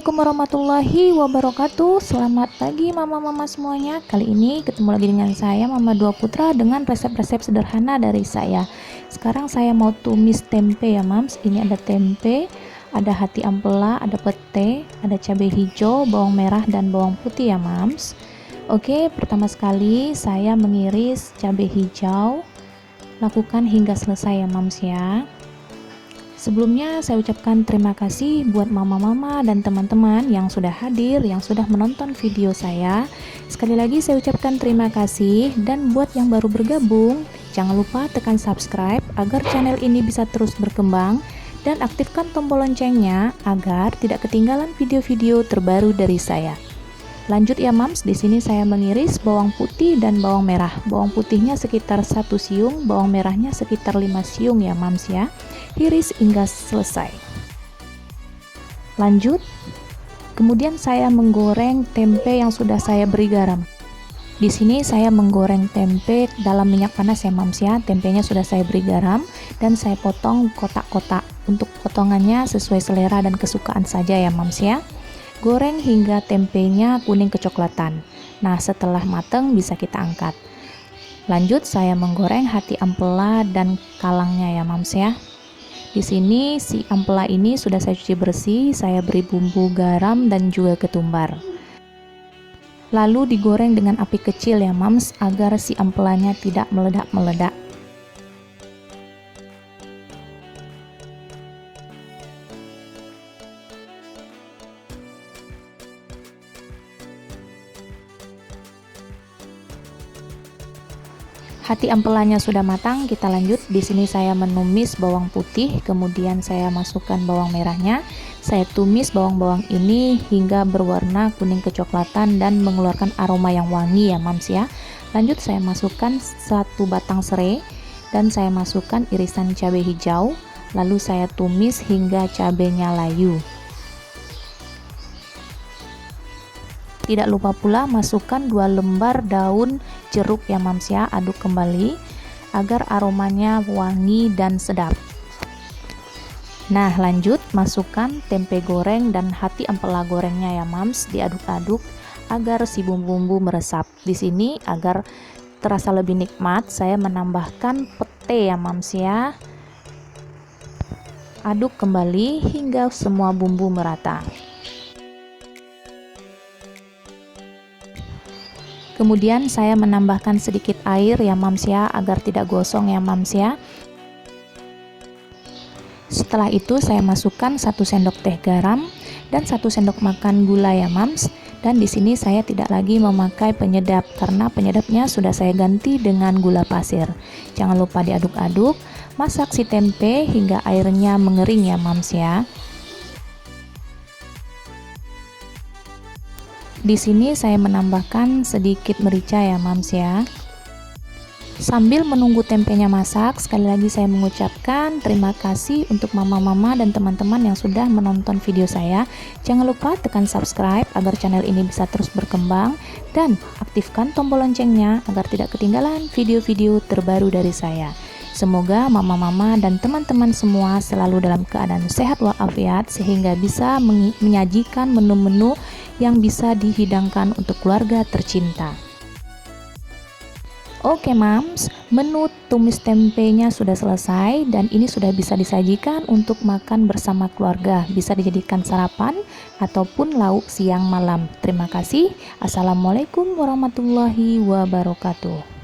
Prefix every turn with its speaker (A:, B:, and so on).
A: Assalamualaikum warahmatullahi wabarakatuh. Selamat pagi mama-mama semuanya. Kali ini ketemu lagi dengan saya Mama Dua Putra dengan resep-resep sederhana dari saya. Sekarang saya mau tumis tempe ya mams. Ini ada tempe, ada hati ampela, ada pete, ada cabai hijau, bawang merah dan bawang putih ya mams. Oke, pertama sekali saya mengiris cabai hijau. Lakukan hingga selesai ya mams ya. Sebelumnya saya ucapkan terima kasih buat mama-mama dan teman-teman yang sudah hadir, yang sudah menonton video saya. Sekali lagi saya ucapkan terima kasih, dan buat yang baru bergabung, jangan lupa tekan subscribe agar channel ini bisa terus berkembang, dan aktifkan tombol loncengnya agar tidak ketinggalan video-video terbaru dari saya. Lanjut ya mams, di sini saya mengiris bawang putih dan bawang merah. Bawang putihnya sekitar 1 siung, bawang merahnya sekitar 5 siung ya mams ya. Iris hingga selesai. Lanjut, kemudian saya menggoreng tempe yang sudah saya beri garam. Di sini saya menggoreng tempe dalam minyak panas ya mams ya. Tempenya sudah saya beri garam dan saya potong kotak-kotak. Untuk potongannya sesuai selera dan kesukaan saja ya mams ya. Goreng hingga tempenya kuning kecoklatan. Nah, setelah matang bisa kita angkat. Lanjut, saya menggoreng hati ampela dan kalangnya ya mams ya. Di sini si ampela ini sudah saya cuci bersih, saya beri bumbu garam dan juga ketumbar. Lalu digoreng dengan api kecil ya mams, agar si ampelanya tidak meledak-meledak. Hati ampelanya sudah matang, kita lanjut. Di sini saya menumis bawang putih, kemudian saya masukkan bawang merahnya. Saya tumis bawang-bawang ini hingga berwarna kuning kecoklatan dan mengeluarkan aroma yang wangi ya mams ya. Lanjut saya masukkan 1 batang serai dan saya masukkan irisan cabai hijau. Lalu saya tumis hingga cabainya layu. Tidak lupa pula masukkan 2 lembar daun jeruk ya mams ya, aduk kembali agar aromanya wangi dan sedap. Nah, lanjut masukkan tempe goreng dan hati ampela gorengnya ya mams, diaduk-aduk agar si bumbu-bumbu meresap. Di sini agar terasa lebih nikmat, saya menambahkan pete ya mams ya. Aduk kembali hingga semua bumbu merata. Kemudian saya menambahkan sedikit air ya mams ya, agar tidak gosong ya mams ya. Setelah itu saya masukkan 1 sendok teh garam dan 1 sendok makan gula ya mams. Dan di sini saya tidak lagi memakai penyedap karena penyedapnya sudah saya ganti dengan gula pasir. Jangan lupa diaduk-aduk, masak si tempe hingga airnya mengering ya mams ya. Di sini saya menambahkan sedikit merica ya mams ya. Sambil menunggu tempenya masak, sekali lagi saya mengucapkan terima kasih untuk mama-mama dan teman-teman yang sudah menonton video saya. Jangan lupa tekan subscribe agar channel ini bisa terus berkembang, dan aktifkan tombol loncengnya agar tidak ketinggalan video-video terbaru dari saya. Semoga mama-mama dan teman-teman semua selalu dalam keadaan sehat walafiat sehingga bisa menyajikan menu-menu yang bisa dihidangkan untuk keluarga tercinta. Oke mams, menu tumis tempenya sudah selesai dan ini sudah bisa disajikan untuk makan bersama keluarga. Bisa dijadikan sarapan ataupun lauk siang malam. Terima kasih. Assalamualaikum warahmatullahi wabarakatuh.